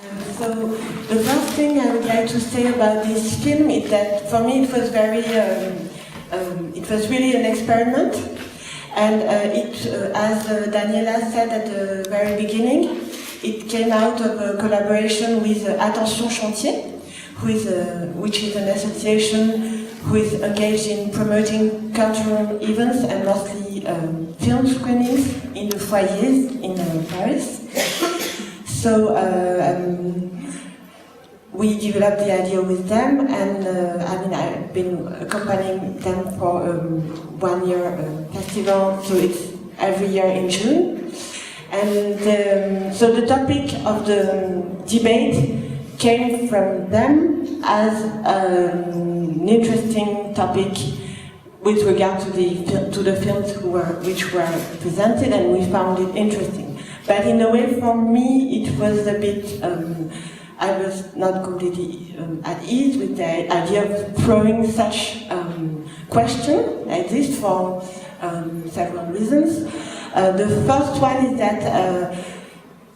So the first thing I would like to say about this film is that for me it was it was really an experiment, and as Daniela said at the very beginning, it came out of a collaboration with Attention Chantier, which is an association who is engaged in promoting cultural events and mostly film screenings in the foyers in Paris. So we developed the idea with them, and I've been accompanying them for a one-year festival, so it's every year in June. And so the topic of the debate came from them as an interesting topic with regard to the films which were presented, and we found it interesting. But in a way, for me, it was a bit, I was not completely at ease with the idea of throwing such question like this for several reasons. The first one is that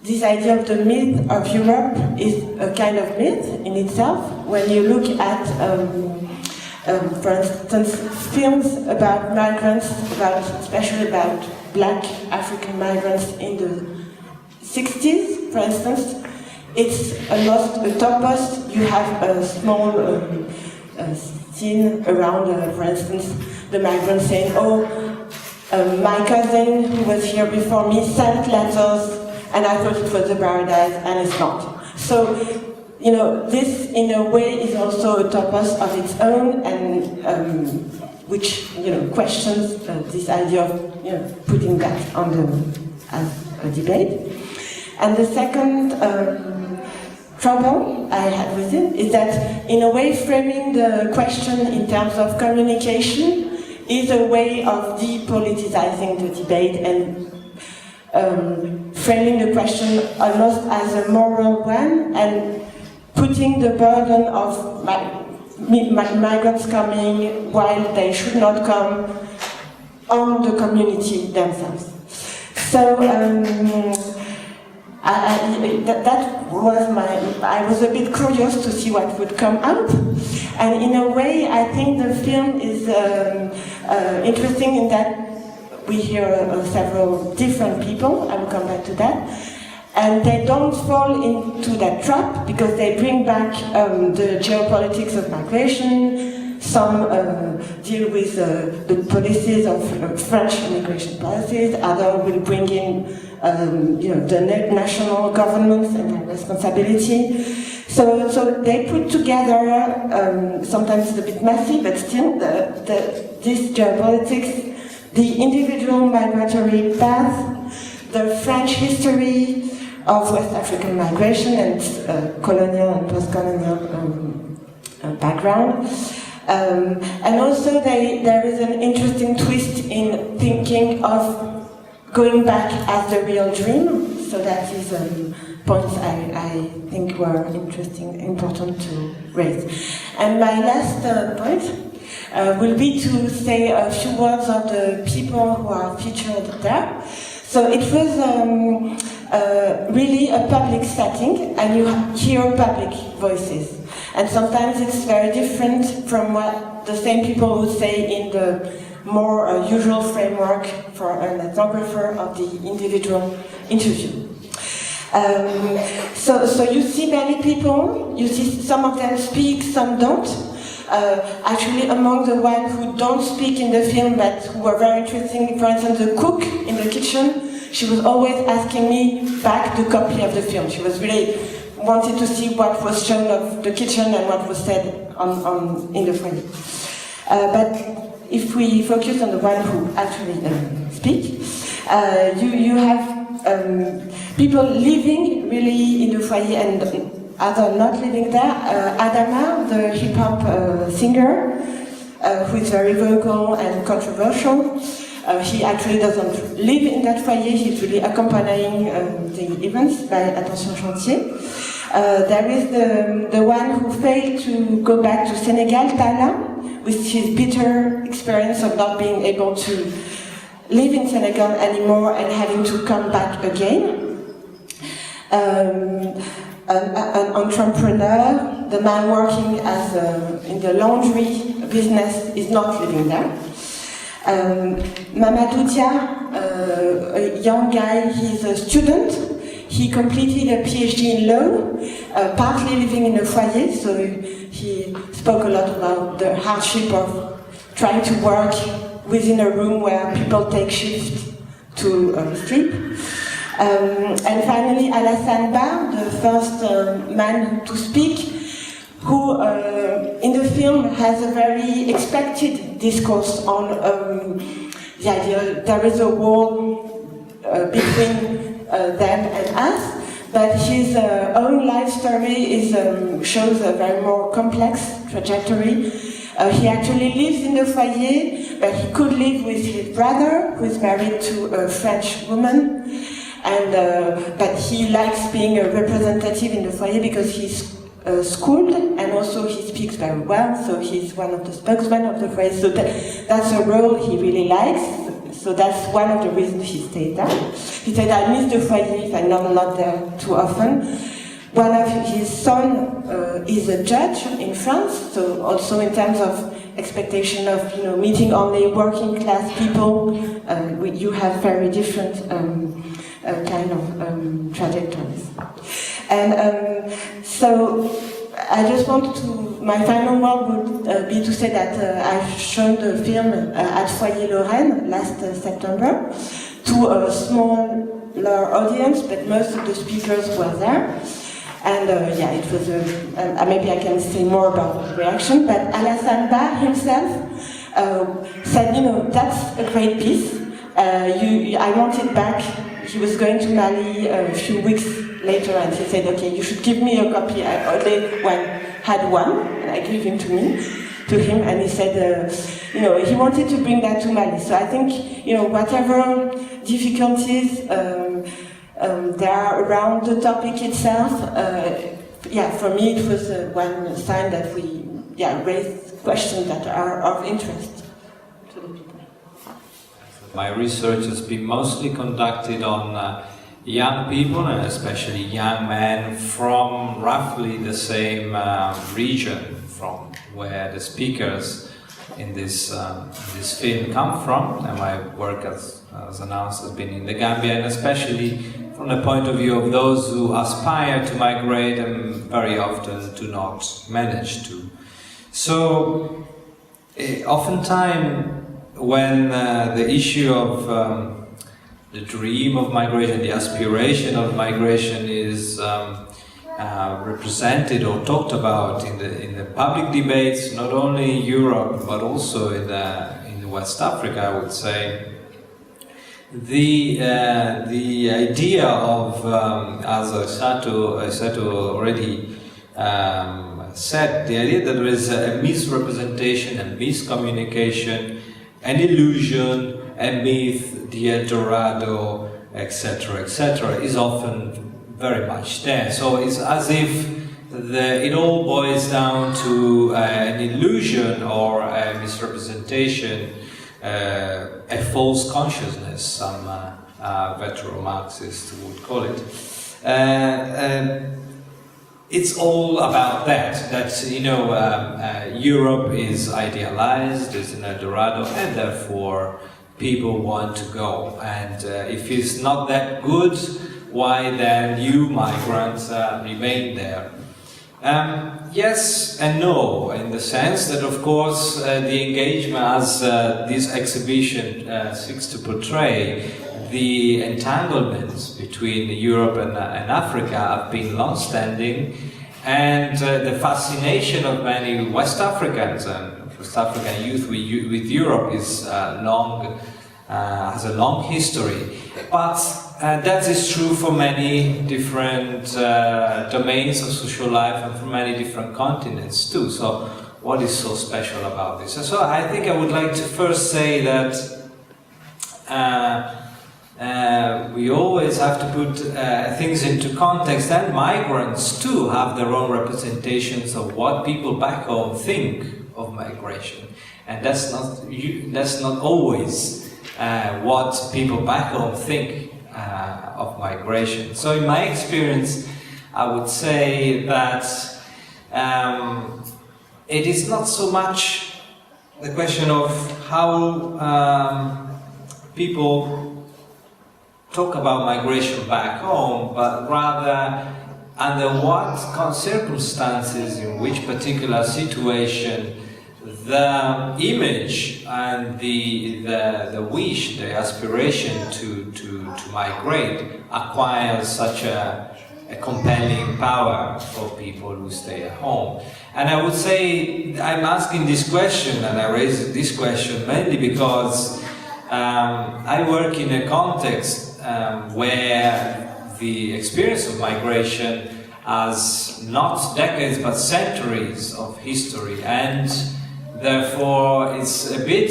this idea of the myth of Europe is a kind of myth in itself. When you look at, for instance, films about migrants, especially about black African migrants in the 60s, for instance, it's almost a topos. You have a small scene around, for instance, the migrants saying, "Oh, my cousin who was here before me sent letters, and I thought it was a paradise, and it's not." So, you know, this in a way is also a topos of its own, and which, you know, questions this idea of, you know, putting that on as a debate. And the second trouble I had with it is that, in a way, framing the question in terms of communication is a way of depoliticizing the debate and framing the question almost as a moral one, and putting the burden of migrants coming while they should not come on the community themselves. So that was I was a bit curious to see what would come out, and in a way I think the film is interesting in that we hear several different people. I will come back to that. And they don't fall into that trap because they bring back the geopolitics of migration. Some deal with the policies of French immigration policies. Others will bring in you know, the national governments and their responsibility. So they put together, sometimes it's a bit messy, but still this geopolitics, the individual migratory path, the French history of West African migration and colonial and post-colonial background. And also there is an interesting twist in thinking of going back as the real dream. So that is points I think were important to raise. And my last point will be to say a few words of the people who are featured there. So it was really a public setting, and you hear public voices. And sometimes it's very different from what the same people would say in the more usual framework for an ethnographer of the individual interview. So you see many people, you see some of them speak, some don't. Actually, among the ones who don't speak in the film but who were very interesting, for instance, the cook in the kitchen, she was always asking me back the copy of the film. She was really wanted to see what was shown of the kitchen and what was said in the foyer. But if we focus on the one who actually speak, you have people living really in the foyer and other not living there. Adama, the hip-hop singer, who is very vocal and controversial, he actually doesn't live in that foyer, he's really accompanying the events by Attention Chantier. There is the one who failed to go back to Senegal, Tala, with his bitter experience of not being able to live in Senegal anymore and having to come back again. an entrepreneur. The man working as in the laundry business is not living there. Mamadou Dia, a young guy, he's a student. He completed a PhD in law, partly living in a foyer, so he spoke a lot about the hardship of trying to work within a room where people take shift to sleep. And finally, Alassane Ba, the first man to speak, who in the film has a very expected discourse on the idea there is a wall between them and us, but his own life story shows a very more complex trajectory. He actually lives in the foyer, but he could live with his brother, who is married to a French woman, and but he likes being a representative in the foyer because he's schooled, and also he speaks very well, so he's one of the spokesmen of the foyer, so that's a role he really likes. So that's one of the reasons he stayed there. He said, I miss the foyer if I'm not there too often. One of his sons is a judge in France, so also in terms of expectation of meeting only working class people, you have very different kind of trajectories. And so I just want to, my final word would be to say that I've shown the film at Foyer Lorraine last September to a smaller audience, but most of the speakers were there. And yeah, it was maybe I can say more about the reaction, but Alassane Ba himself said, that's a great piece. I want it back. He was going to Mali a few weeks later, and he said, okay, you should give me a copy. I only had one, and I gave him to him, and he said, he wanted to bring that to Mali. So I think, whatever difficulties there are around the topic itself, for me it was one sign that we raised questions that are of interest to the people. My research has been mostly conducted on young people, and especially young men from roughly the same region from where the speakers in this film come from. And my work, as announced, has been in the Gambia, and especially from the point of view of those who aspire to migrate and very often do not manage to. So, oftentimes when the issue of the dream of migration, the aspiration of migration is represented or talked about in the public debates, not only in Europe but also in West Africa, I would say, the idea of, as Aissatou already said, the idea that there is a misrepresentation and miscommunication, an illusion, a myth, the El Dorado, etc., is often very much there. So it's as if it all boils down to an illusion or a misrepresentation, a false consciousness, some veteran Marxists would call it. It's all about that Europe is idealized, there's an El Dorado, and therefore people want to go. And if it's not that good, why then you migrants remain there? Yes and no, in the sense that, of course, the engagement, as this exhibition seeks to portray, the entanglements between Europe and Africa have been long-standing, and the fascination of many West Africans and West African youth with Europe is has a long history. But that is true for many different domains of social life and for many different continents too. So what is so special about this? So I think I would like to first say that we always have to put things into context, and migrants too have their own representations of what people back home think of migration, and that's not always what people back home think of migration. So in my experience, I would say that it is not so much the question of how people talk about migration back home, but rather under what circumstances, in which particular situation, the image and the wish, the aspiration to migrate acquires such a compelling power for people who stay at home. And I would say I'm asking this question, and I raise this question mainly because I work in a context where the experience of migration has not decades but centuries of history, and therefore it's a bit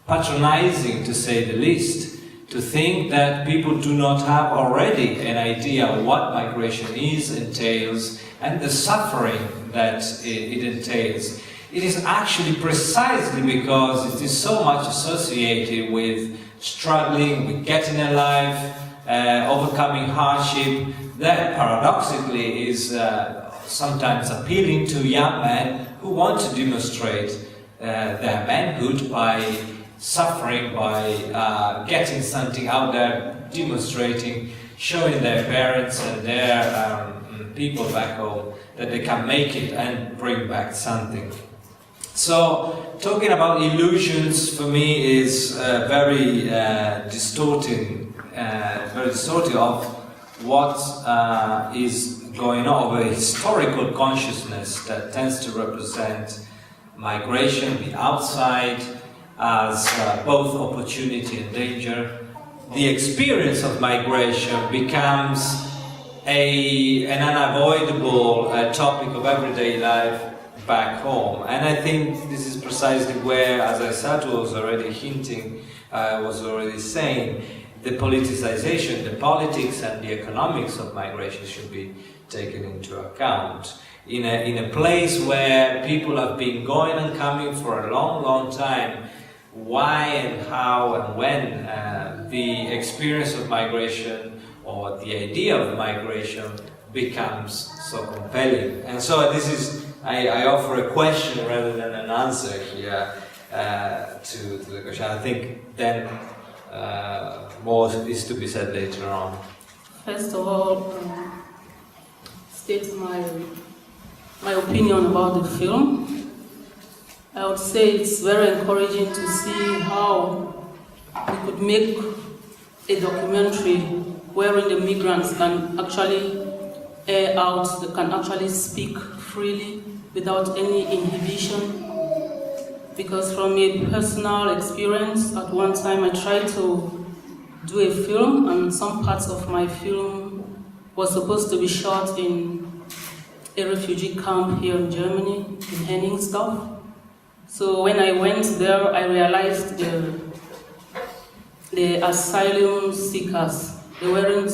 patronizing, to say the least, to think that people do not have already an idea of what migration entails, and the suffering that it entails. It is actually precisely because it is so much associated with struggling, with getting a life, overcoming hardship, that paradoxically is sometimes appealing to young men who want to demonstrate their manhood by suffering, by getting something out there, demonstrating, showing their parents and their people back home that they can make it and bring back something. So, talking about illusions for me is very distorting of what is going on, of a historical consciousness that tends to represent migration, the outside, as both opportunity and danger. The experience of migration becomes an unavoidable topic of everyday life back home. And I think this is precisely where, as Aissatou was already hinting, was already saying, the politicization, the politics and the economics of migration should be taken into account. In a place where people have been going and coming for a long, long time, why and how and when the experience of migration or the idea of migration becomes so compelling. And so this is, I offer a question rather than an answer here to the question. I think then more is to be said later on. First of all, state my opinion about the film. I would say it's very encouraging to see how we could make a documentary wherein the migrants can actually air out, they can actually speak freely without any inhibition. Because from a personal experience, at one time I tried to do a film, and some parts of my film was supposed to be shot in a refugee camp here in Germany, in Henningsdorf. So when I went there, I realized the asylum seekers, they weren't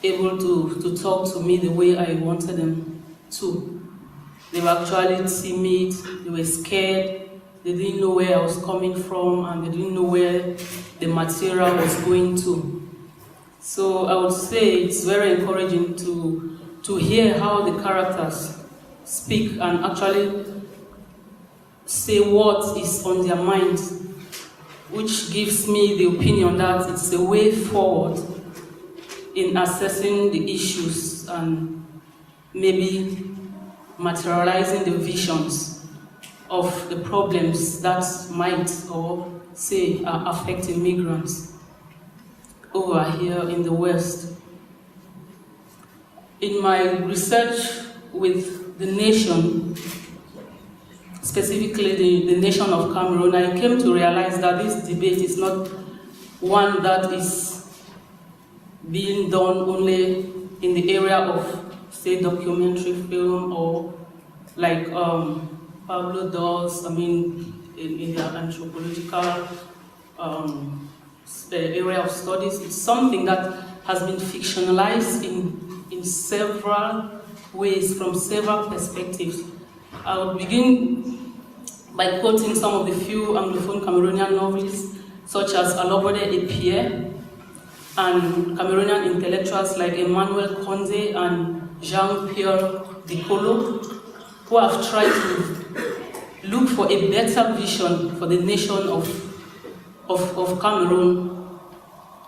able to talk to me the way I wanted them to. They were actually timid, they were scared, they didn't know where I was coming from, and they didn't know where the material was going to. So I would say it's very encouraging to hear how the characters speak and actually say what is on their mind, which gives me the opinion that it's a way forward in assessing the issues and maybe materializing the visions of the problems that might or say are affecting migrants over here in the West. In my research with the nation, specifically the nation of Cameroon, I came to realize that this debate is not one that is being done only in the area of, say, documentary film or like Paolo does, in the anthropological area of studies. It's something that has been fictionalized in several ways, from several perspectives. I will begin by quoting some of the few Anglophone Cameroonian novelists, such as Alobode et Pierre, and Cameroonian intellectuals like Emmanuel Conde and Jean-Pierre Dicolo, who have tried to look for a better vision for the nation of Cameroon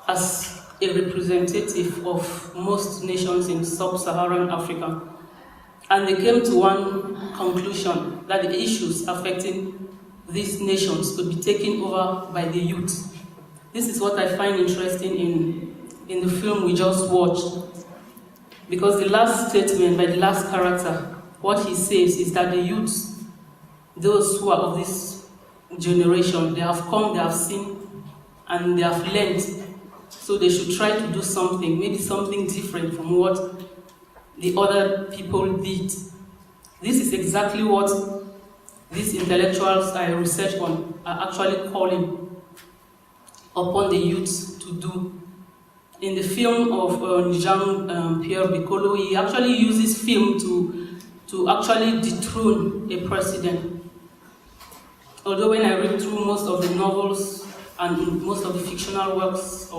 as a representative of most nations in sub-Saharan Africa. And they came to one conclusion, that the issues affecting these nations could be taken over by the youth. This is what I find interesting in the film we just watched. Because the last statement by the last character, what he says is that the youths, those who are of this generation, they have come, they have seen, and they have learned. So they should try to do something, maybe something different from what the other people did. This is exactly what these intellectuals I research on are actually calling upon the youths to do. In the film of Jean-Pierre Bicolo, he actually uses film to actually dethrone a president. Although when I read through most of the novels and most of the fictional works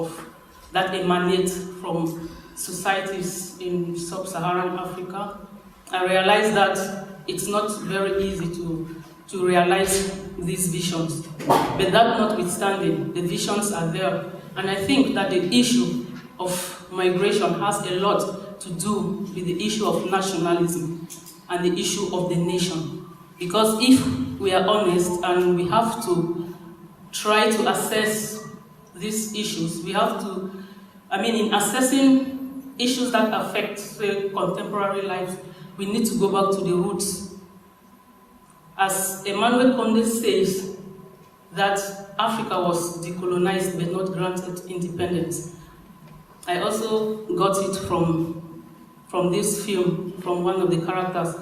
that emanate from societies in sub-Saharan Africa, I realize that it's not very easy to realize these visions. But that notwithstanding, the visions are there. And I think that the issue of migration has a lot to do with the issue of nationalism and the issue of the nation. Because if we are honest and we have to try to assess these issues, we have to, in assessing issues that affect, say, contemporary lives, we need to go back to the roots. As Emmanuel Conde says, that Africa was decolonized but not granted independence. I also got it from this film, from one of the characters,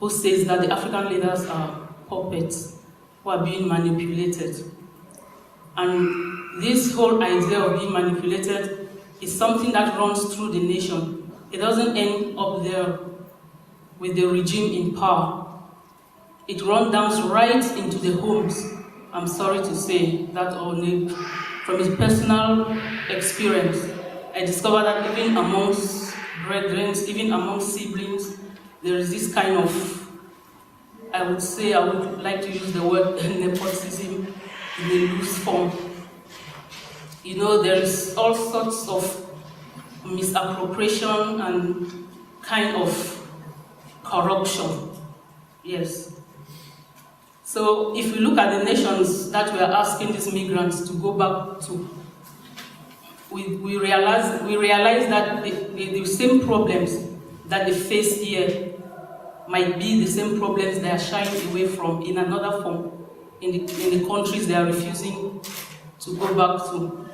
who says that the African leaders are puppets who are being manipulated. And this whole idea of being manipulated is something that runs through the nation. It doesn't end up there with the regime in power. It runs down right into the homes. I'm sorry to say that from his personal experience, I discovered that even amongst brethren, even amongst siblings, there is this kind of, I would like to use the word nepotism in a loose form. There is all sorts of misappropriation and kind of corruption. Yes. So if we look at the nations that we are asking these migrants to go back to, we realize that the same problems that they face here might be the same problems they are shying away from in another form in the countries they are refusing to go back to.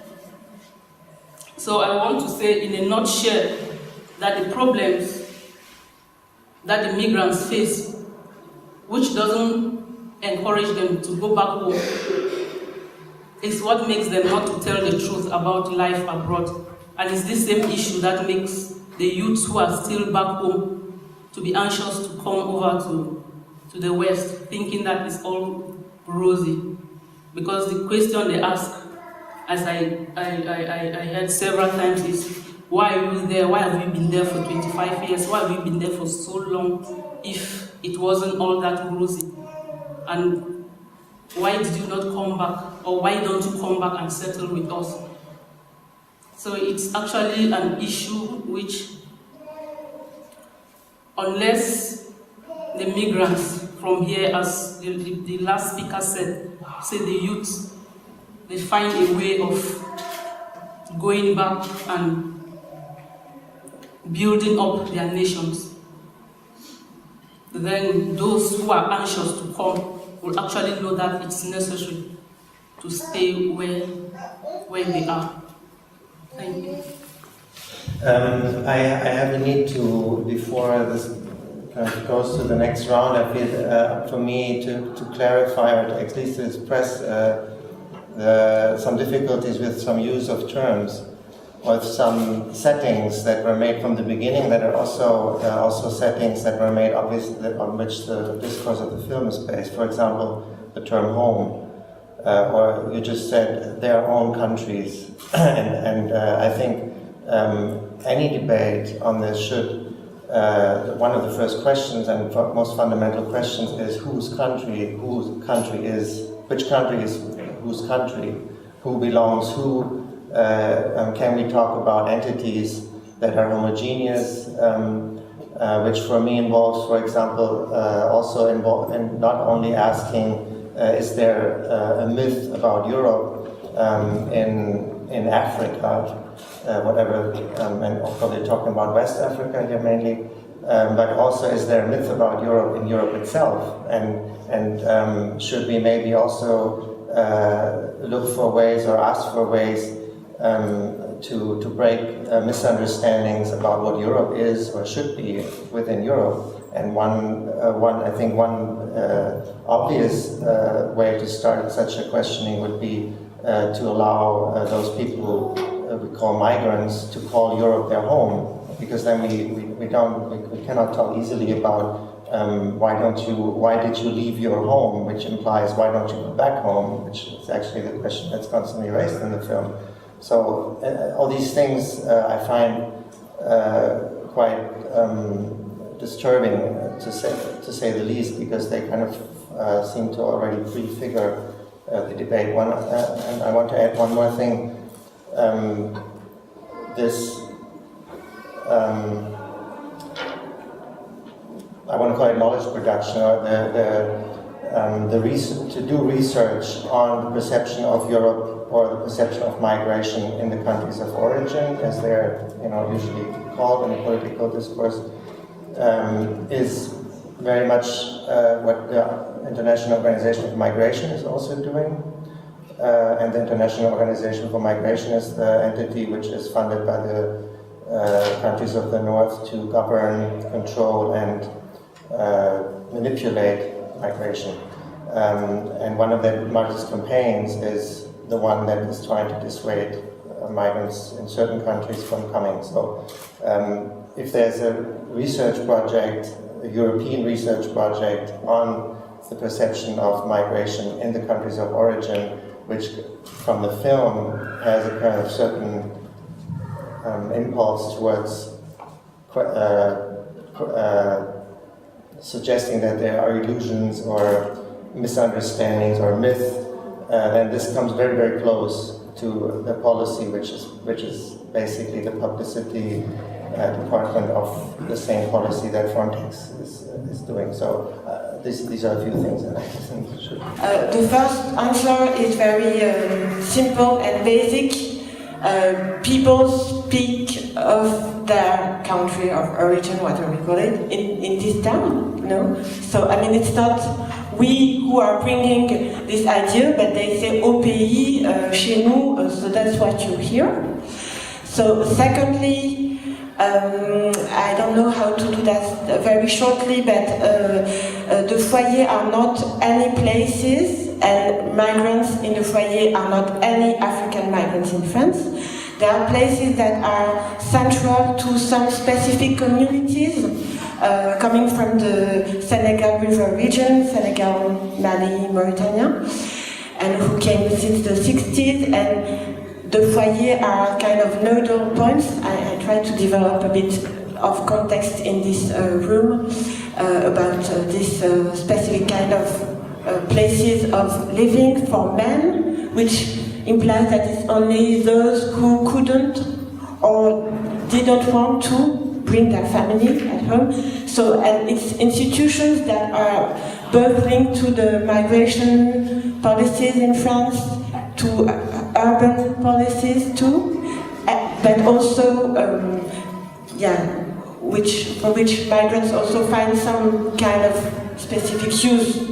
So I want to say in a nutshell that the problems that the migrants face, which doesn't encourage them to go back home, is what makes them not to tell the truth about life abroad. And it's this same issue that makes the youths who are still back home to be anxious to come over to the West, thinking that it's all rosy. Because the question they ask, as I heard several times, is, why are you there? Why have you been there for 25 years? Why have you been there for so long if it wasn't all that rosy? And why did you not come back? Or why don't you come back and settle with us? So it's actually an issue which, unless the migrants from here, as the last speaker said, say the youth, they find a way of going back and building up their nations, then those who are anxious to come will actually know that it's necessary to stay where they are. Thank you. I have a need to, before this kind of goes to the next round, I feel for me to clarify, or at least to express some difficulties with some use of terms, with some settings that were made from the beginning that are also settings that were made obviously on which the discourse of the film is based. For example, the term home. or you just said their own countries. and I think any debate on this should, one of the first questions and most fundamental questions is whose country is, which country is whose country, who belongs who. Can we talk about entities that are homogeneous, which for me involves, for example, also involve in not only asking, is there a myth about Europe in Africa, whatever, and probably talking about West Africa here mainly, but also is there a myth about Europe in Europe itself, and should we maybe also look for ways or ask for ways to break misunderstandings about what Europe is or should be within Europe. And one obvious way to start such a questioning would be to allow those people we call migrants to call Europe their home, because then we cannot talk easily about why did you leave your home, which implies why don't you go back home, which is actually the question that's constantly raised in the film. So all these things I find quite disturbing, to say the least, because they kind of seem to already prefigure the debate. And I want to add one more thing. I want to call it knowledge production, or to do research on the perception of Europe or the perception of migration in the countries of origin, as they're usually called in the political discourse, is very much what the International Organization for Migration is also doing. And the International Organization for Migration is the entity which is funded by the countries of the North to govern, control, and manipulate migration. And one of their largest campaigns is the one that is trying to dissuade migrants in certain countries from coming. So if there's a research project, a European research project on the perception of migration in the countries of origin, which from the film has a kind of certain impulse towards suggesting that there are illusions or misunderstandings or myth, then this comes very, very close to the policy, which is basically the publicity department of the same policy that Frontex is doing. So these are a few things that I think should. The first answer is very simple and basic. People speak of their country of origin, whatever we call it, in this town, no? So, I mean, it's not we who are bringing this idea, but they say au pays, chez nous, so that's what you hear. So, secondly, I don't know how to do that very shortly, but the foyer are not any places, and migrants in the foyer are not any African migrants in France. There are places that are central to some specific communities coming from the Senegal River region, Senegal, Mali, Mauritania, and who came since the 60s. And the foyer are kind of nodal points. I try to develop a bit of context in this room about this specific kind of places of living for men, which implies that it's only those who couldn't or didn't want to bring their family at home. So, and it's institutions that are both linked to the migration policies in France, to urban policies too, but also, for which migrants also find some kind of specific use.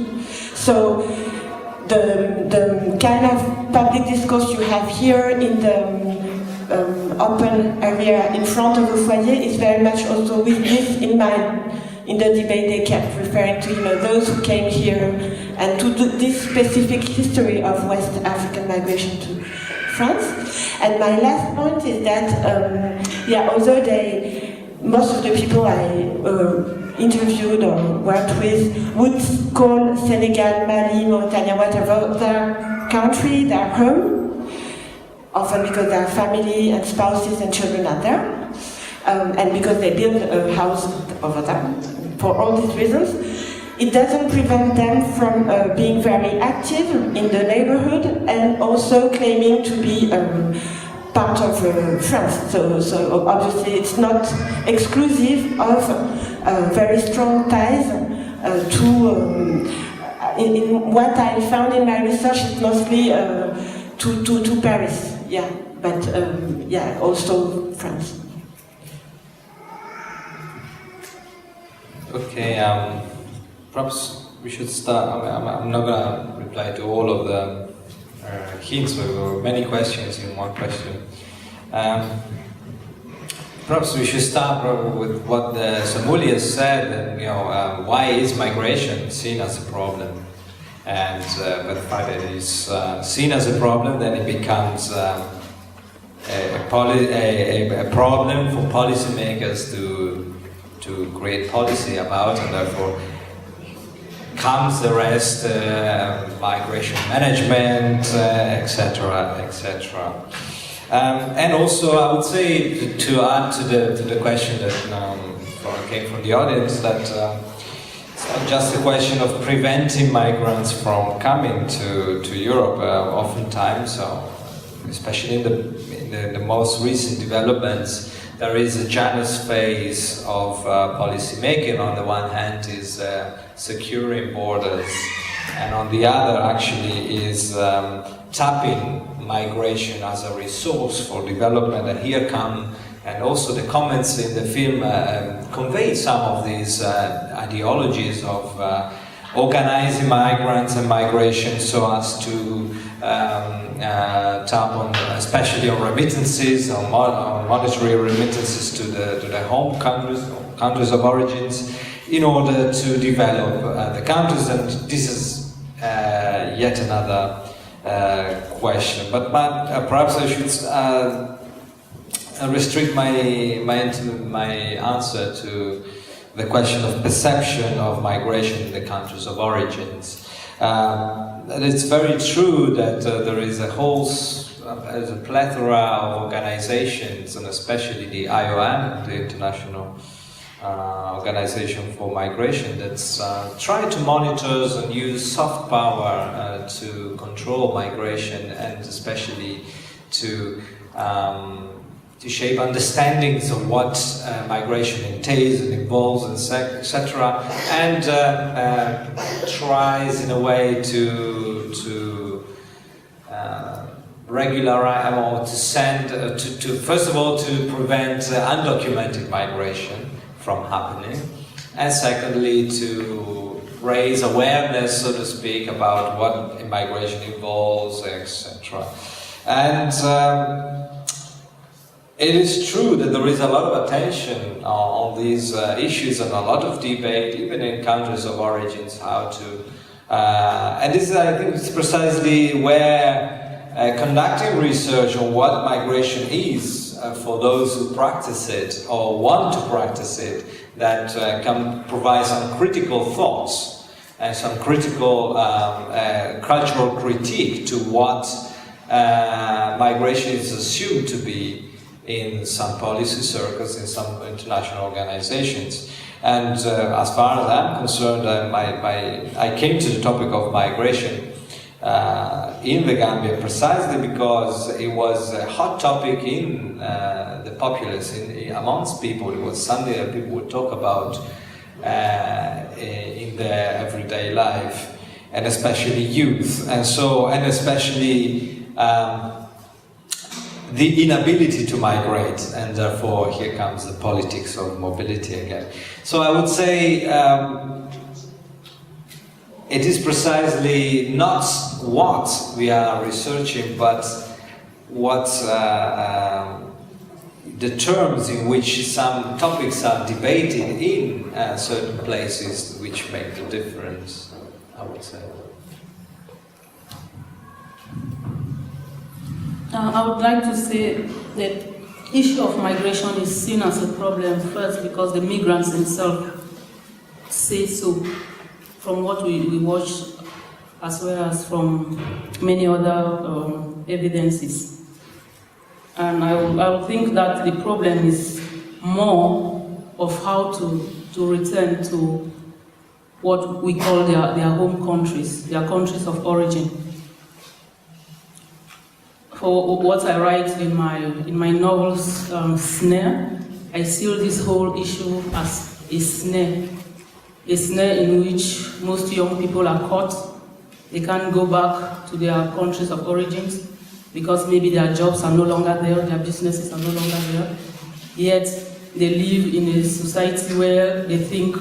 So the kind of public discourse you have here in the open area in front of the foyer is very much also with this in mind. In the debate they kept referring to those who came here and to this specific history of West African migration to France. And my last point is that although most of the people I interviewed or worked with would call Senegal, Mali, Mauritania, whatever, their country, their home, often because their family and spouses and children are there, and because they build a house over them. For all these reasons, it doesn't prevent them from being very active in the neighborhood and also claiming to be part of France. So obviously it's not exclusive of very strong ties to. In what I found in my research, it's mostly to Paris, yeah, but yeah, also France. Okay, perhaps we should start. I'm not going to reply to all of the hints, but there were many questions in one question. Perhaps we should start with what Samuel has said, and, why is migration seen as a problem? And by the fact that it is seen as a problem, then it becomes a problem for policymakers to create policy about, and therefore comes the rest, migration management, etc., etc. And also, I would say, to add to the question that came from the audience, that it's not just a question of preventing migrants from coming to Europe. Oftentimes, especially in the most recent developments, there is a Janus phase of policy making. On the one hand is securing borders, and on the other actually is tapping migration as a resource for development. And here come, and also the comments in the film convey some of these ideologies of organizing migrants and migration so as to tap on, especially on remittances, on monetary remittances to the home countries of origins, in order to develop the countries. And this is yet another question. But perhaps I should restrict my answer to the question of perception of migration in the countries of origins. And it's very true that there is a plethora of organizations, and especially the IOM, the International Organization for Migration, that's trying to monitor and use soft power to control migration, and especially to shape understandings of what migration entails and involves, etc., and tries in a way to regularize, or to send, to first of all to prevent undocumented migration from happening, and secondly to raise awareness, so to speak, about what immigration involves, etc. And it is true that there is a lot of attention on these issues and a lot of debate, even in countries of origins, how to... and this is, I think, it's precisely where conducting research on what migration is, for those who practice it or want to practice it, that can provide some critical thoughts and some critical cultural critique to what migration is assumed to be in some policy circles, in some international organizations. And as far as I'm concerned, I came to the topic of migration in the Gambia precisely because it was a hot topic in the populace, amongst people. It was something that people would talk about in their everyday life, and especially youth, and especially the inability to migrate, and therefore here comes the politics of mobility again. So I would say it is precisely not what we are researching, but what the terms in which some topics are debated in certain places which make the difference, I would say. I would like to say that issue of migration is seen as a problem first because the migrants themselves say so. From what we watch as well as from many other evidences. And I will think that the problem is more of how to return to what we call their home countries, their countries of origin. For what I write in my novels, Snare, I see this whole issue as a snare in which most young people are caught. They can't go back to their countries of origins because maybe their jobs are no longer there, their businesses are no longer there. Yet they live in a society where they think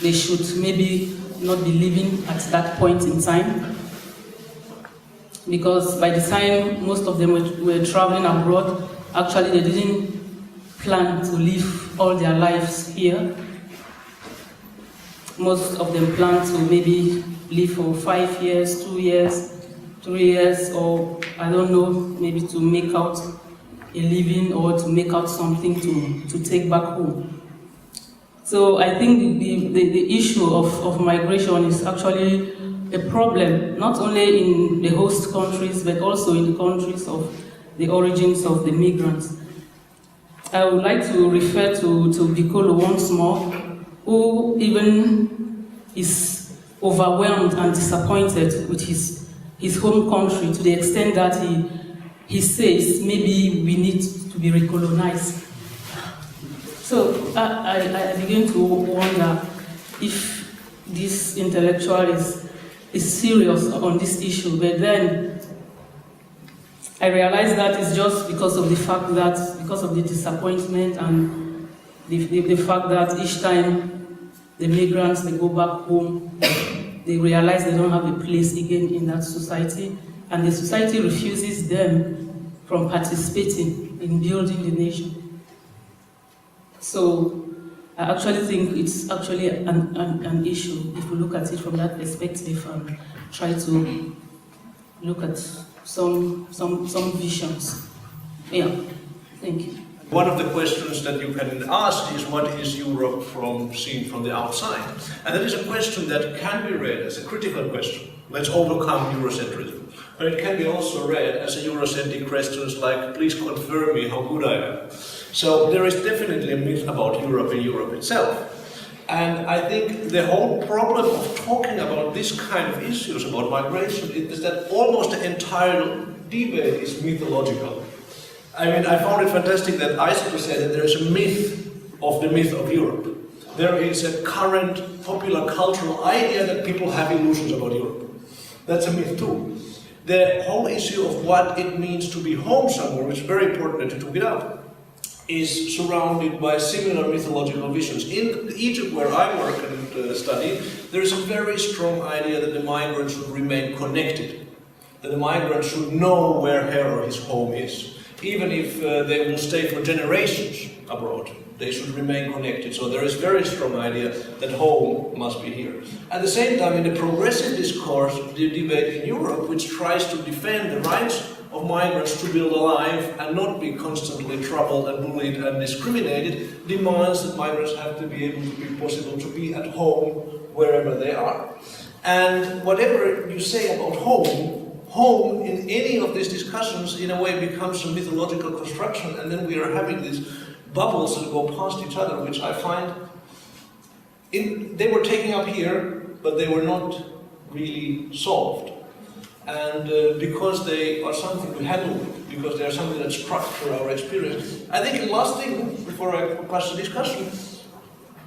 they should maybe not be living at that point in time. Because by the time most of them were traveling abroad, actually they didn't plan to live all their lives here. Most of them plan to maybe live for 5 years, 2 years, 3 years, or I don't know, maybe to make out a living or to make out something to take back home. So I think the issue of migration is actually a problem, not only in the host countries, but also in the countries of the origins of the migrants. I would like to refer to Bikolo once more, who even is overwhelmed and disappointed with his home country to the extent that he says maybe we need to be recolonized. So I begin to wonder if this intellectual is serious on this issue, but then I realize that it's just because of the fact that, because of the disappointment and the fact that each time the migrants, they go back home, they realize they don't have a place again in that society, and the society refuses them from participating in building the nation. So I actually think it's actually an issue if we look at it from that perspective and try to look at some visions. Yeah, thank you. One of the questions that you can ask is, what is Europe seen from the outside? And that is a question that can be read as a critical question. Let's overcome Eurocentrism. But it can be also read as a Eurocentric questions like, please confirm me how good I am. So there is definitely a myth about Europe and Europe itself. And I think the whole problem of talking about this kind of issues about migration is that almost the entire debate is mythological. I mean, I found it fantastic that Aissatou said that there is a myth of Europe. There is a current popular cultural idea that people have illusions about Europe. That's a myth too. The whole issue of what it means to be home somewhere, which is very important that you took it up, is surrounded by similar mythological visions. In Egypt, where I work and study, there is a very strong idea that the migrant should remain connected, that the migrant should know where her or his home is. Even if they will stay for generations abroad, they should remain connected. So there is a very strong idea that home must be here. At the same time, in the progressive discourse, the debate in Europe, which tries to defend the rights of migrants to build a life and not be constantly troubled and bullied and discriminated, demands that migrants have to be able to be possible to be at home wherever they are. And whatever you say about home in any of these discussions in a way becomes a mythological construction, and then we are having these bubbles that go past each other, which I find they were taken up here, but they were not really solved. And because they are something to handle with, because they are something that structure our experience. I think the last thing, before I pass the discussion,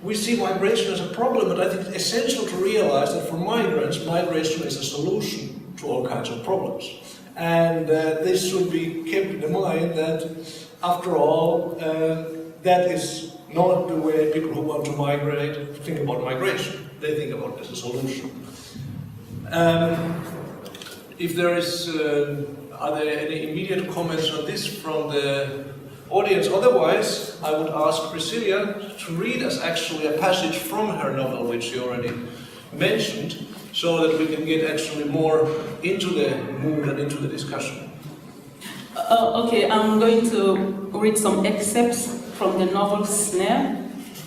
we see migration as a problem, but I think it's essential to realize that for migrants, migration is a solution to all kinds of problems. And this should be kept in mind that, after all, that is not the way people who want to migrate think about migration. They think about it as a solution. If there is, are there any immediate comments on this from the audience? Otherwise, I would ask Priscillia to read us actually a passage from her novel, which she already mentioned, so that we can get actually more into the mood and into the discussion. Okay, I'm going to read some excerpts from the novel Snare.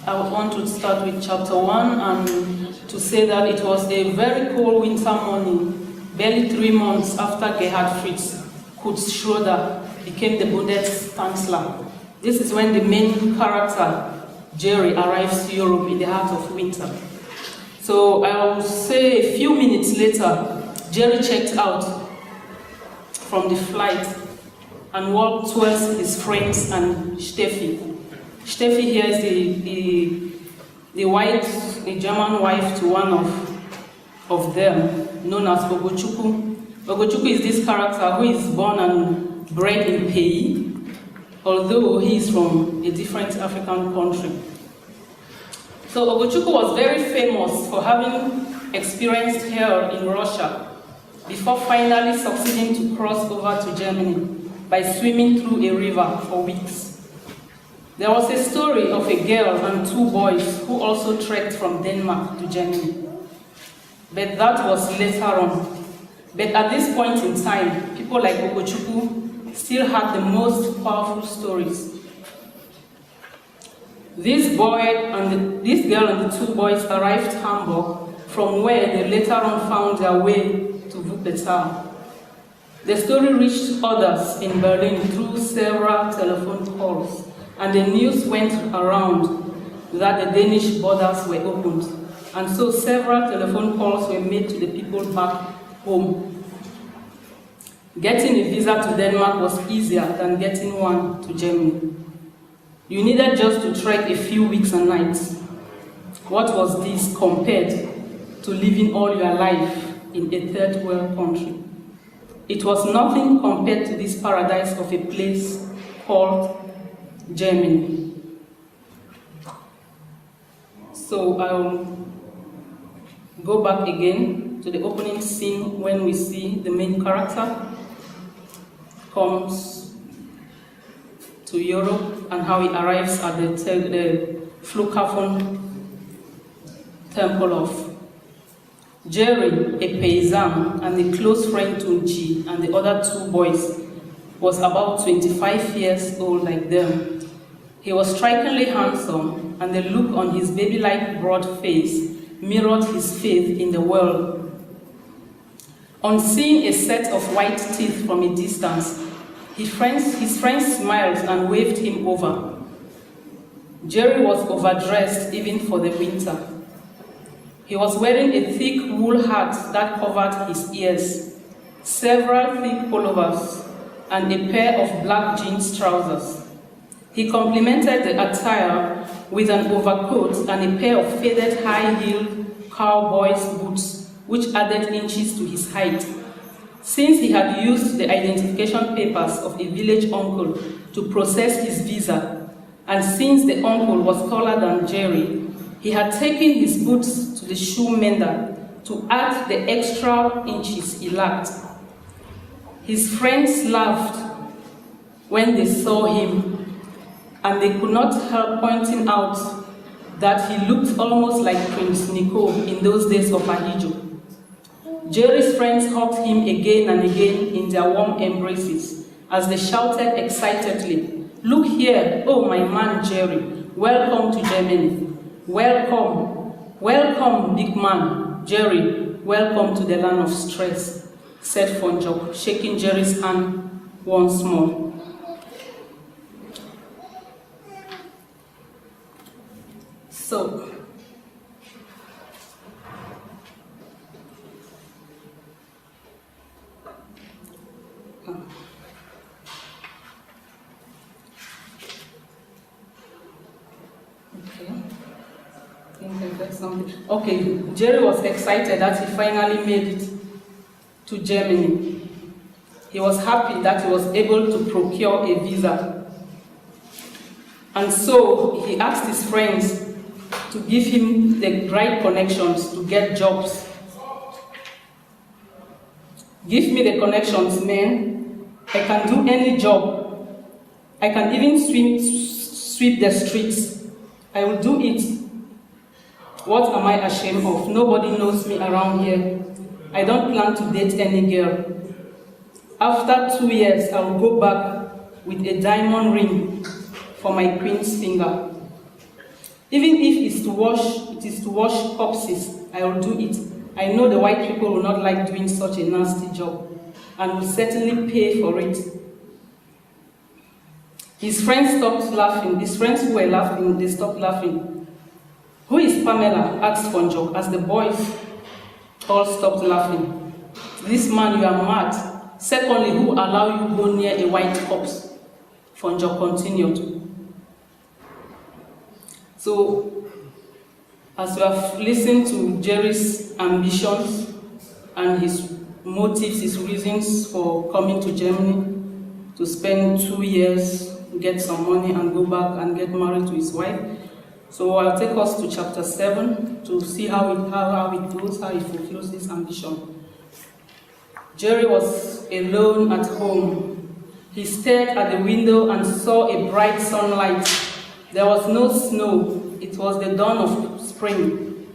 I would want to start with chapter 1 and to say that it was a very cold winter morning, barely 3 months after Gerhard Fritz Kurt Schroeder became the Bundeskanzler. This is when the main character, Jerry, arrives to Europe in the heart of winter. So I will say a few minutes later, Jerry checked out from the flight and walked towards his friends and Steffi. Steffi here is the German wife to one of them, known as Ogochukwu. Ogochukwu is this character who is born and bred in Pays, although he is from a different African country. So Ogochukwu was very famous for having experienced hell in Russia before finally succeeding to cross over to Germany by swimming through a river for weeks. There was a story of a girl and 2 boys who also trekked from Denmark to Germany. But that was later on. But at this point in time, people like Ogochukwu still had the most powerful stories. This girl and the 2 boys arrived Hamburg, from where they later on found their way to Wuppertal. The story reached others in Berlin through several telephone calls, and the news went around that the Danish borders were opened, and so several telephone calls were made to the people back home. Getting a visa to Denmark was easier than getting one to Germany. You needed just to trek a few weeks and nights. What was this compared to living all your life in a third world country? It was nothing compared to this paradise of a place called Germany. So I'll go back again to the opening scene when we see the main character comes to Europe and how he arrives at the Flughafen Temple of Jerry, a paysan and a close friend to G and the other 2 boys, was about 25 years old like them. He was strikingly handsome, and the look on his baby-like broad face mirrored his faith in the world. On seeing a set of white teeth from a distance, his friends smiled and waved him over. Jerry was overdressed even for the winter. He was wearing a thick wool hat that covered his ears, several thick pullovers, and a pair of black jeans trousers. He complemented the attire with an overcoat and a pair of faded high-heeled cowboy's boots, which added inches to his height. Since he had used the identification papers of a village uncle to process his visa, and since the uncle was taller than Jerry, he had taken his boots to the shoe mender to add the extra inches he lacked. His friends laughed when they saw him, and they could not help pointing out that he looked almost like Prince Nico in those days of Ahidjo. Jerry's friends hugged him again and again in their warm embraces as they shouted excitedly, "Look here, oh my man Jerry, welcome to Germany. Welcome, welcome big man, Jerry, welcome to the land of stress," said Manjoh, shaking Jerry's hand once more. So, okay, Jerry was excited that he finally made it to Germany. He was happy that he was able to procure a visa. And so he asked his friends to give him the right connections to get jobs. "Give me the connections, man. I can do any job. I can even sweep the streets. I will do it. What am I ashamed of? Nobody knows me around here. I don't plan to date any girl. After 2 years, I will go back with a diamond ring for my queen's finger." Even if it is to wash corpses, I will do it. I know the white people will not like doing such a nasty job and will certainly pay for it. His friends stopped laughing. His friends who were laughing, they stopped laughing. Who is Pamela? Asked Manjoh, as the boys all stopped laughing. This man, you are mad. Secondly, who allow you go near a white corpse? Manjoh continued. So, as we have listened to Jerry's ambitions and his motives, his reasons for coming to Germany to spend 2 years, get some money and go back and get married to his wife. So I'll take us to chapter 7 to see how it goes, how he fulfills this ambition. Jerry was alone at home. He stared at the window and saw a bright sunlight. There was no snow. It was the dawn of spring.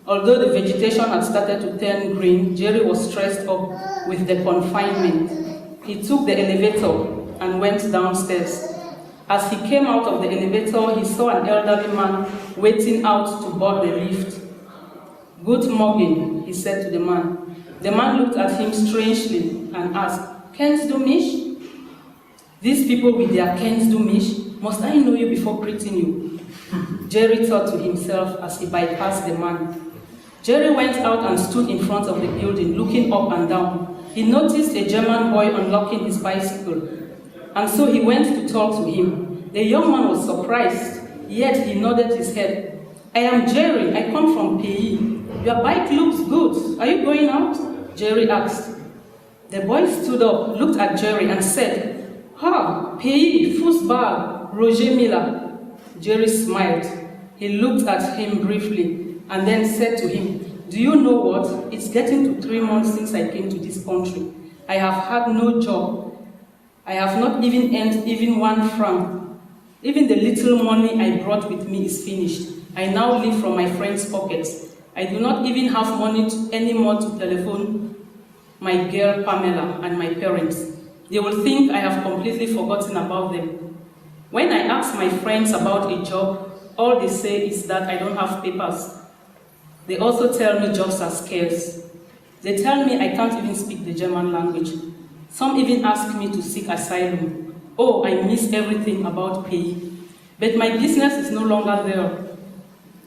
Although the vegetation had started to turn green, Jerry was stressed up with the confinement. He took the elevator and went downstairs. As he came out of the elevator, he saw an elderly man waiting out to board the lift. "Good morning," he said to the man. The man looked at him strangely and asked, "Kennst du mich?" These people with their "Kennst du mich? Must I know you before greeting you?" Jerry thought to himself as he bypassed the man. Jerry went out and stood in front of the building, looking up and down. He noticed a German boy unlocking his bicycle, and so he went to talk to him. The young man was surprised, yet he nodded his head. "I am Jerry. I come from Pays. Your bike looks good. Are you going out?" Jerry asked. The boy stood up, looked at Jerry, and said, "Ha, Pays, Fußball, Roger Miller." Jerry smiled. He looked at him briefly and then said to him, "Do you know what? It's getting to 3 months since I came to this country. I have had no job. I have not even earned even 1 franc. Even the little money I brought with me is finished. I now live from my friends' pockets. I do not even have money anymore to telephone my girl Pamela and my parents. They will think I have completely forgotten about them. When I ask my friends about a job, all they say is that I don't have papers. They also tell me jobs are scarce. They tell me I can't even speak the German language. Some even ask me to seek asylum. Oh, I miss everything about Pays. But my business is no longer there.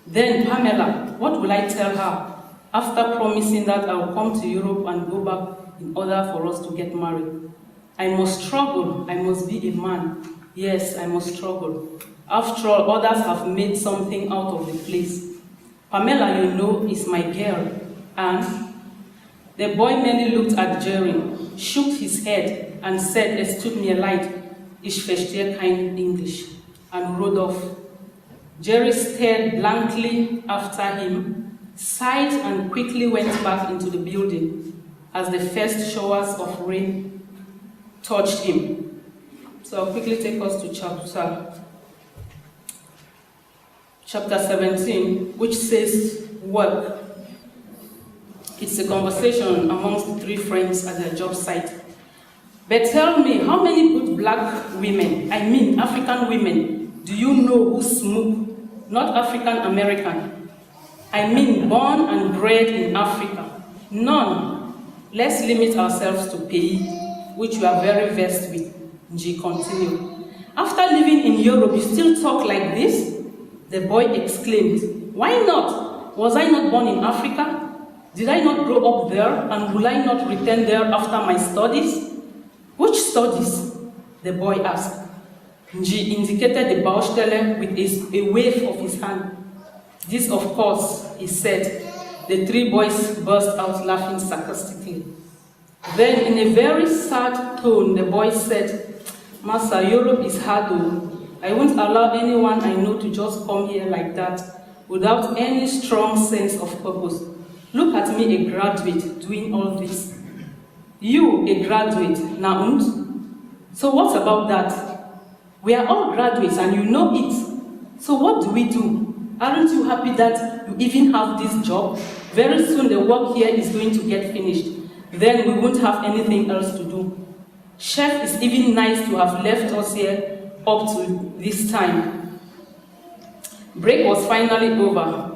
Then Pamela, what will I tell her after promising that I will come to Europe and go back in order for us to get married? I must struggle. I must be a man. Yes, I must struggle. After all, others have made something out of the place. Pamela, you know, is my girl. And the boy merely looked at Jerry, shook his head, and said, "Es tut mir leid, ich verstehe kein English," and rode off. Jerry stared blankly after him, sighed, and quickly went back into the building as the first showers of rain touched him. So I'll quickly take us to chapter 17, which says work. It's a conversation amongst the 3 friends at their job site. But tell me, how many good black women, I mean African women, do you know who smoke? Not African American. I mean born and bred in Africa. None. Let's limit ourselves to Pays, which we are very versed with. G continued. After living in Europe, you still talk like this? The boy exclaimed. Why not? Was I not born in Africa? Did I not grow up there, and will I not return there after my studies? Which studies? The boy asked. G indicated the Baustelle with a wave of his hand. This, of course, he said. The 3 boys burst out laughing sarcastically. Then, in a very sad tone, the boy said, "Massa, Europe is hard though. I won't allow anyone I know to just come here like that, without any strong sense of purpose. Look at me, a graduate, doing all this. You, a graduate, na und? So what about that? We are all graduates and you know it. So what do we do? Aren't you happy that you even have this job? Very soon the work here is going to get finished. Then we won't have anything else to do. Chef is even nice to have left us here up to this time. Break was finally over.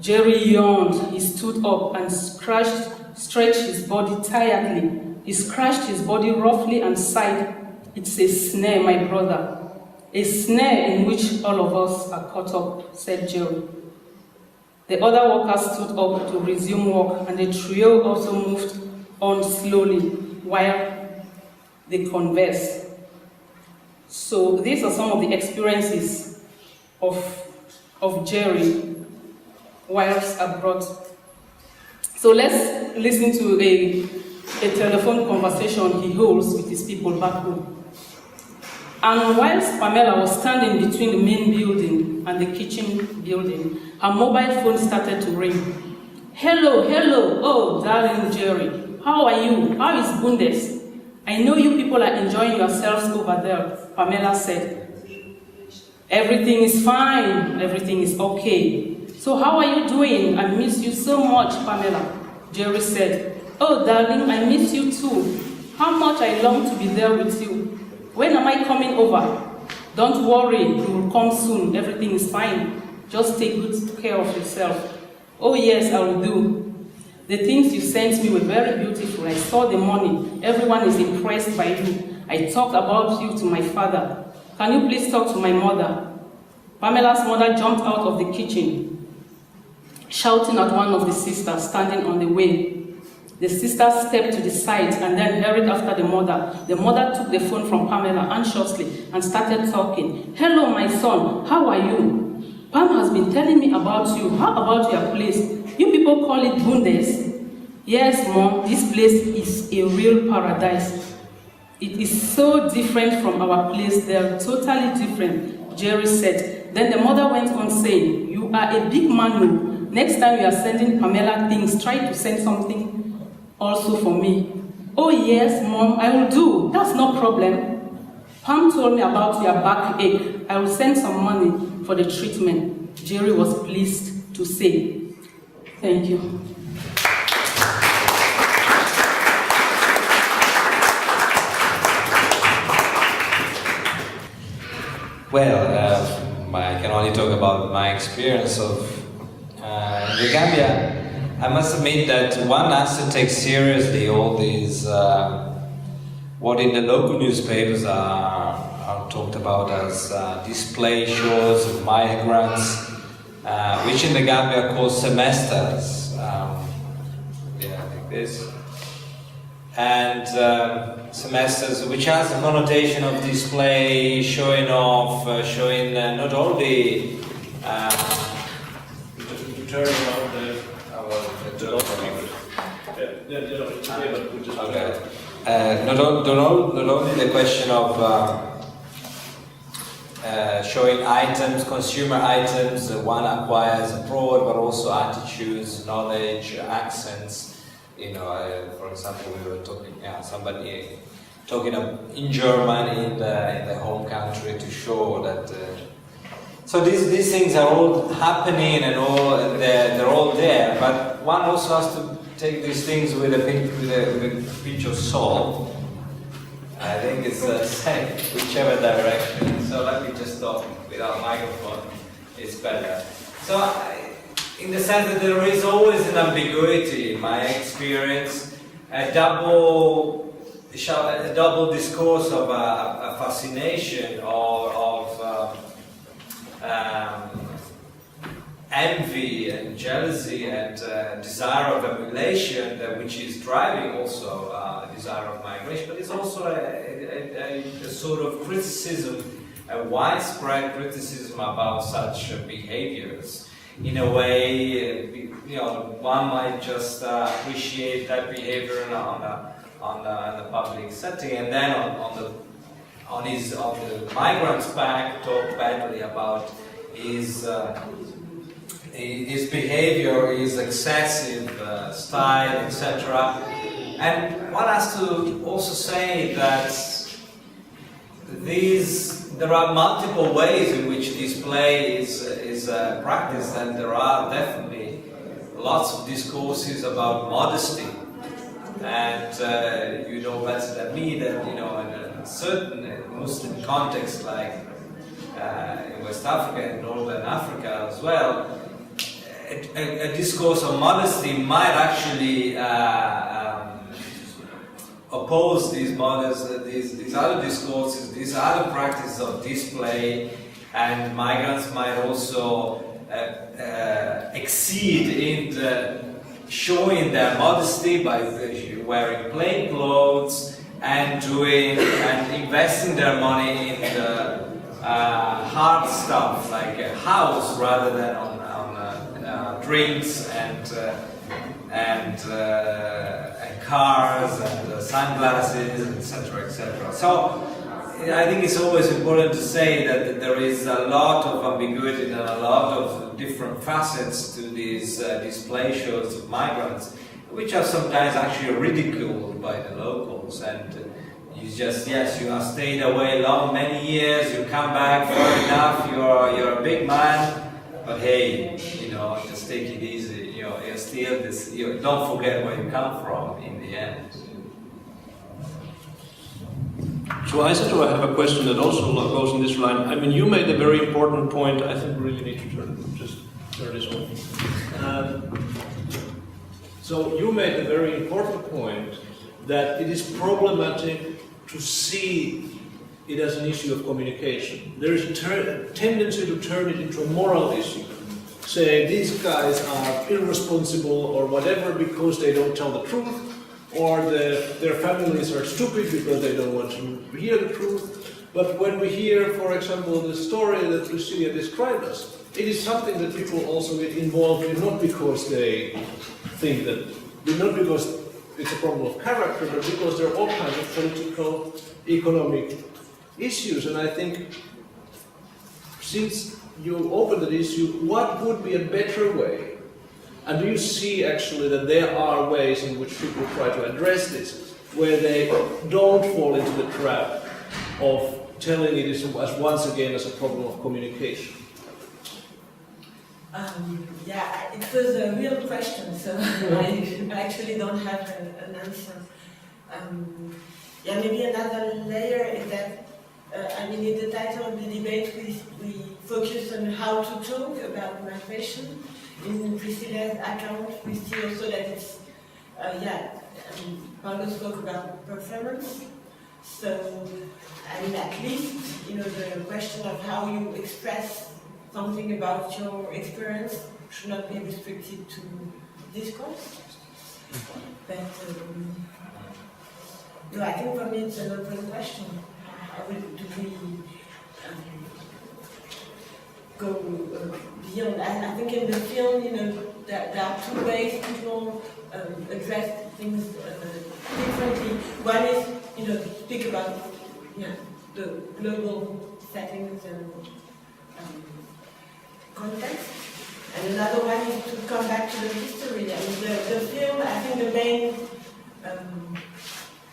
Jerry yawned. He stood up and stretched his body tiredly. He scratched his body roughly and sighed. "It's a snare, my brother. A snare in which all of us are caught up," said Jerry. The other workers stood up to resume work, and the trio also moved on slowly while they conversed. So these are some of the experiences of Jerry whilst abroad. So let's listen to a telephone conversation he holds with his people back home. And whilst Pamela was standing between the main building and the kitchen building, her mobile phone started to ring. "Hello, hello, oh darling Jerry, how are you? How is Bundes? I know you people are enjoying yourselves over there," Pamela said. "Everything is fine, everything is okay. So how are you doing? I miss you so much, Pamela," Jerry said. "Oh darling, I miss you too. How much I long to be there with you. When am I coming over?" "Don't worry, you will come soon, everything is fine. Just take good care of yourself." "Oh yes, I will do. The things you sent me were very beautiful. I saw the money. Everyone is impressed by you. I talked about you to my father. Can you please talk to my mother?" Pamela's mother jumped out of the kitchen, shouting at one of the sisters standing on the way. The sister stepped to the side and then hurried after the mother. The mother took the phone from Pamela anxiously and started talking. "Hello, my son. How are you? Pam has been telling me about you. How about your place? You people call it Bundes?" "Yes, Mom, this place is a real paradise. It is so different from our place there, totally different," Jerry said. Then the mother went on saying, "You are a big man, no. Next time you are sending Pamela things, try to send something also for me." "Oh yes, Mom, I will do. That's no problem. Pam told me about your backache. I will send some money for the treatment," Jerry was pleased to say. Thank you. Well, I can only talk about my experience of the Gambia. I must admit that one has to take seriously all these, what in the local newspapers are talked about as display shows of migrants, which in the Gambia are called semesters. Like this. And semesters, which has a connotation of display, showing off, showing not only turning on the. Not only the question of showing items, consumer items that one acquires abroad, but also attitudes, knowledge, accents. For example, we were talking, somebody talking in German in the home country to show that. So these things are all happening and they're all there, but one also has to take these things with a pinch of salt. I think it's safe whichever direction. So let me just talk without microphone. It's better. So in the sense that there is always an ambiguity in my experience, a double discourse of a fascination or of envy and jealousy and desire of emulation, which is driving also a desire of migration, but it's also a sort of criticism, a widespread criticism about such behaviors. In a way, one might just appreciate that behavior on the public setting, and then on the migrant's back talk badly about his behavior, his excessive style, etc. And one has to also say that there are multiple ways in which display is practiced, and there are definitely lots of discourses about modesty. And you know better than me that in a certain Muslim context like in West Africa and Northern Africa as well, a discourse on modesty might actually oppose these other discourses, these other practices of display, and migrants might also exceed in showing their modesty by wearing plain clothes and investing their money in the hard stuff like a house rather than on drinks and cars and sunglasses, etc., etc. So I think it's always important to say that there is a lot of ambiguity and a lot of different facets to these display shows of migrants, which are sometimes actually ridiculed by the locals. And you just, yes, you have stayed away many years, you come back, fair enough, you're a big man, but hey, just take it easy. You're still this. Don't forget where you come from in the end. So Aïssatou, I have a question that also goes in this line. I mean, you made a very important point. I think we really need to turn this on. So you made a very important point that it is problematic to see it as an issue of communication. There is a tendency to turn it into a moral issue. Say these guys are irresponsible or whatever because they don't tell the truth, or their families are stupid because they don't want to hear the truth. But when we hear, for example, the story that Priscillia described us, it is something that people also get involved in, not because they think that, not because it's a problem of character, but because there are all kinds of political, economic issues. And I think, since you opened that issue, what would be a better way? And do you see actually that there are ways in which people try to address this, where they don't fall into the trap of telling it as once again as a problem of communication? Yeah, it was a real question, so I actually don't have an answer. Yeah, maybe another layer is that, in the title of the debate, we focus on how to talk about migration. In Priscilla's account, we see also that it's, Paolo spoke about performance. So, at least, the question of how you express something about your experience should not be restricted to discourse. But, no, I think for me it's an open question. How do we go beyond? I think in the film, there are two ways people address things differently. One is, to speak about the global settings and context, and another one is to come back to the history. The film, I think the main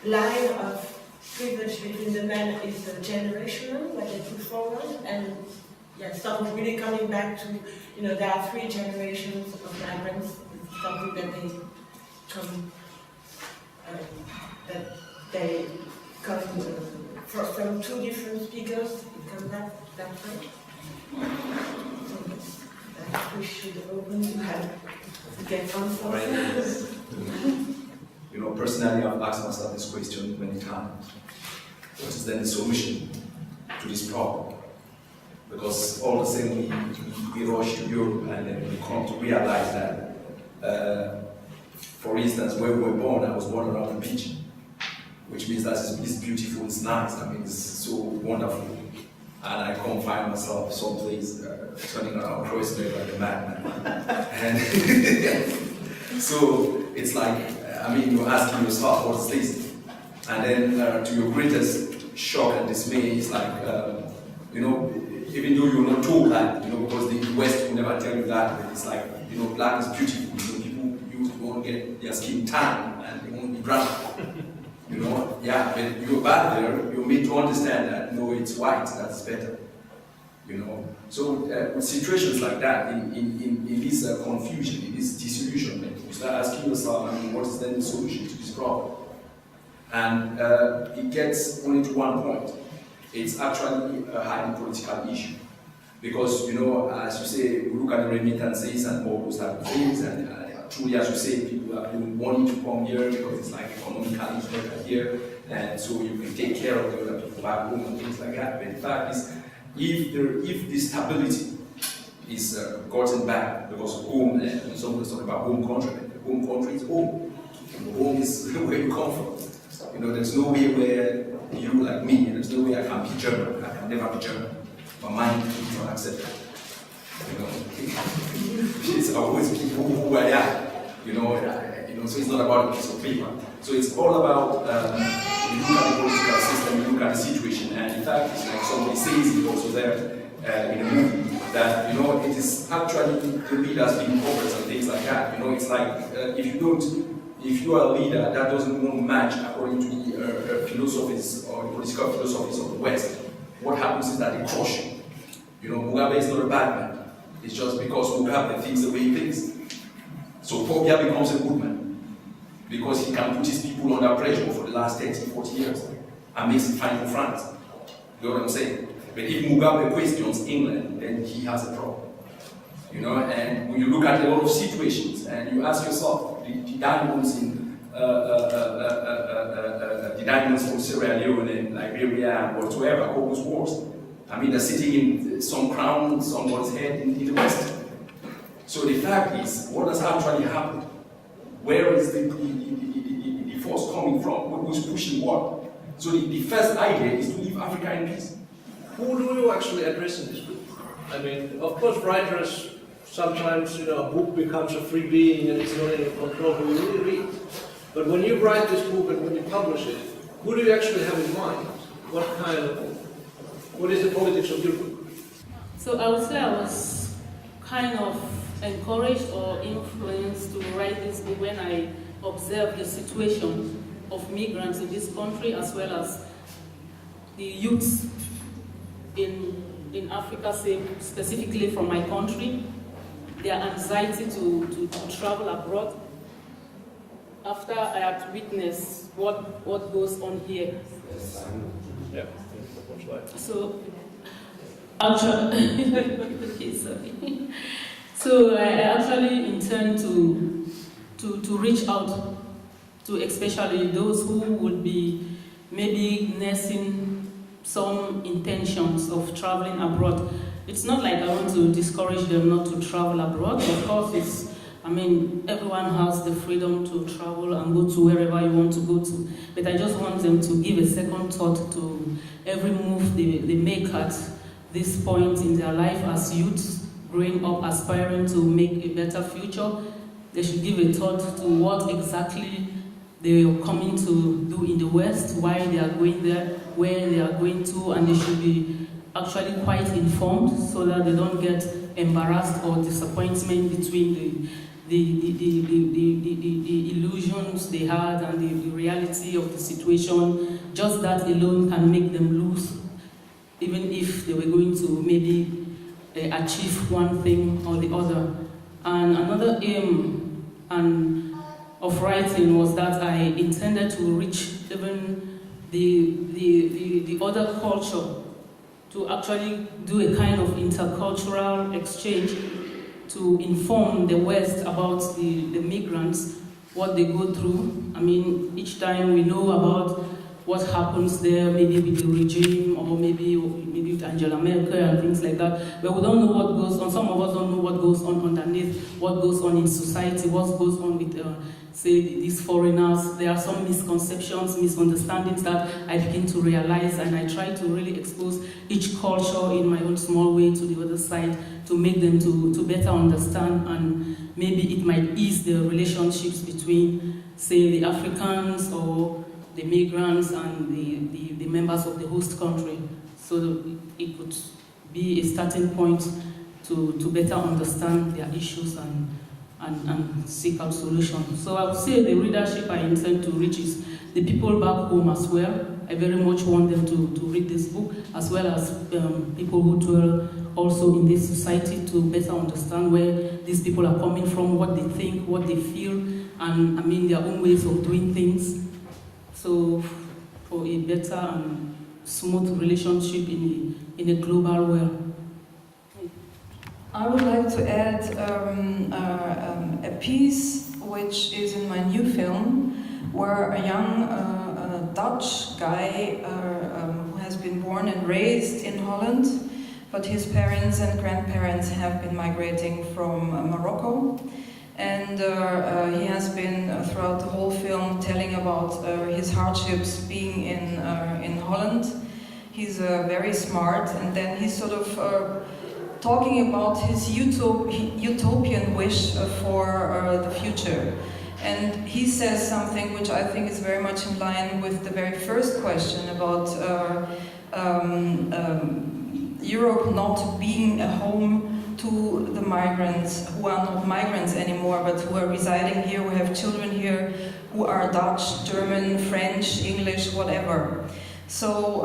line of privilege between the men is generational, what they put forward, and something really coming back to, there are 3 generations of migrants, it's something that they come from 2 different speakers, it comes back that way. We should open to get answers. Personally, I've asked myself this question many times. What is then the solution to this problem? Because all the same, we rush to Europe and then we come to realize that, for instance, where we were born, I was born around the beach, which means that it's beautiful, it's nice, it's so wonderful. And I can't find myself someplace turning around, crossing it like a madman. And so it's like, you're asking yourself, what is this? And then to your greatest shock and dismay, it's like, even though you're not told that, because the West will never tell you that, but it's like, black is beautiful. People, you won't get their skin tan and they won't be brown. But you're back there, you're made to understand that, no, it's white, that's better. So with situations like that, in this confusion, in this disillusionment, you start asking yourself, what is then the solution to this problem? And it gets only to one point. It's actually a highly political issue. Because, you know, as you say, we look at the remittances and all those type of things, and truly, as you say, people are doing money to come here because it's like economically better here, and so you can take care of the other people back home and things like that. But the fact is, if the stability is gotten back, because home, and someone's talking about home country, home country is home. Home is where you come from. You know, there's no way where you, like me, there's no way I can be German. I can never be German. My mind does not accept that. You know, it's always people who I am. You know, so it's not about a piece of paper. So it's all about you look at the political system, you look at the situation, and in fact, it's like somebody says it also there in the movie that, you know, it is actually the leaders being corporates and things like that. You know, it's like if you are a leader that doesn't match according to the philosophies or the political philosophies of the West, what happens is that they crush you. You know, Mugabe is not a bad man. It's just because Mugabe thinks the way he thinks. So Pobia becomes a good man because he can put his people under pressure for the last 30, 40 years and makes it fine for France. You know what I'm saying? But if Mugabe questions England, then he has a problem. You know, and when you look at a lot of situations and you ask yourself, the diamonds in the diamonds from Sierra Leone and Liberia and whatsoever, all those wars, I mean, they're sitting in some crown on someone's head in the West. So the fact is, what has actually happened? Where is the force coming from? Who's pushing what? So the first idea is to leave Africa in peace. Who do you actually address in this book? I mean, of course, writers, sometimes, you know, a book becomes a free being and it's not in control who you really read. But when you write this book and when you publish it, who do you actually have in mind? What is the politics of your book? So I would say I was kind of encouraged or influenced to write this book when I observed the situation of migrants in this country, as well as the youths in Africa, say specifically from my country, their anxiety to travel abroad. After I had witnessed what goes on here. Yeah. So actually, so I actually intend to reach out to especially those who would be maybe nursing some intentions of traveling abroad. It's not like I want to discourage them not to travel abroad. Of course, everyone has the freedom to travel and go to wherever you want to go to. But I just want them to give a second thought to every move they make at this point in their life as youths, growing up, aspiring to make a better future. They should give a thought to what exactly they are coming to do in the West, why they are going there, where they are going to, and they should be actually quite informed so that they don't get embarrassed or disappointment between the illusions they had and the reality of the situation. Just that alone can make them lose, even if they were going to maybe achieve one thing or the other. And another aim of writing was that I intended to reach even the other culture, to actually do a kind of intercultural exchange to inform the West about the migrants, what they go through. I mean, each time we know about what happens there, maybe with the regime, or maybe with Angela Merkel and things like that, but we don't know what goes on. Some of us don't know what goes on underneath, what goes on in society, what goes on with, say, these foreigners. There are some misconceptions, misunderstandings that I begin to realize, and I try to really expose each culture in my own small way to the other side to make them to better understand, and maybe it might ease the relationships between, say, the Africans or the migrants and the members of the host country, so that it could be a starting point to better understand their issues and seek out solutions. So I would say the readership I intend to reach is the people back home as well. I very much want them to read this book, as well as people who dwell also in this society, to better understand where these people are coming from, what they think, what they feel, and their own ways of doing things. So for a better and smooth relationship in a global world. I would like to add a piece which is in my new film, where a young Dutch guy who has been born and raised in Holland, but his parents and grandparents have been migrating from Morocco. And he has been, throughout the whole film, telling about his hardships being in Holland. He's very smart, and then he's sort of talking about his utopian wish for the future. And he says something which I think is very much in line with the very first question about Europe not being a home to the migrants who are not migrants anymore, but who are residing here, who have children here, who are Dutch, German, French, English, whatever. So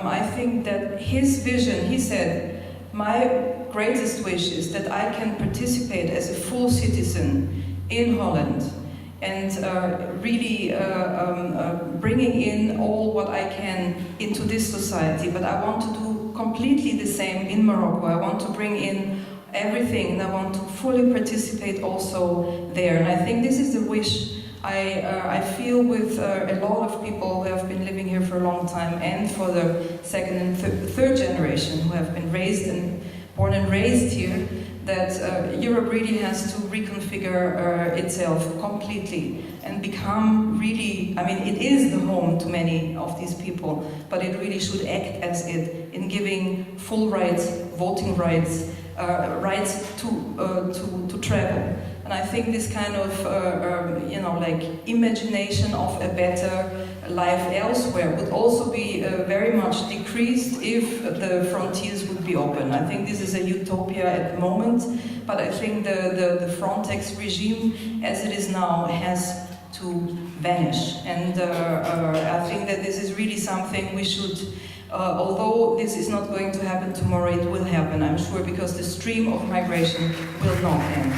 I think that his vision, he said, my greatest wish is that I can participate as a full citizen in Holland and really bringing in all what I can into this society, but I want to do completely the same in Morocco. I want to bring in everything, and I want to fully participate also there. And I think this is the wish I feel with a lot of people who have been living here for a long time, and for the second and third generation who have been born and raised here, that Europe really has to reconfigure itself completely and become really, I mean, it is the home to many of these people, but it really should act as it in giving full rights, voting rights, rights to travel. And I think this kind of, you know, like imagination of a better life elsewhere would also be very much decreased if the frontiers would be open. I think this is a utopia at the moment, but I think the Frontex regime as it is now has to vanish. And I think that this is really something we should, although this is not going to happen tomorrow, it will happen, I'm sure, because the stream of migration will not end.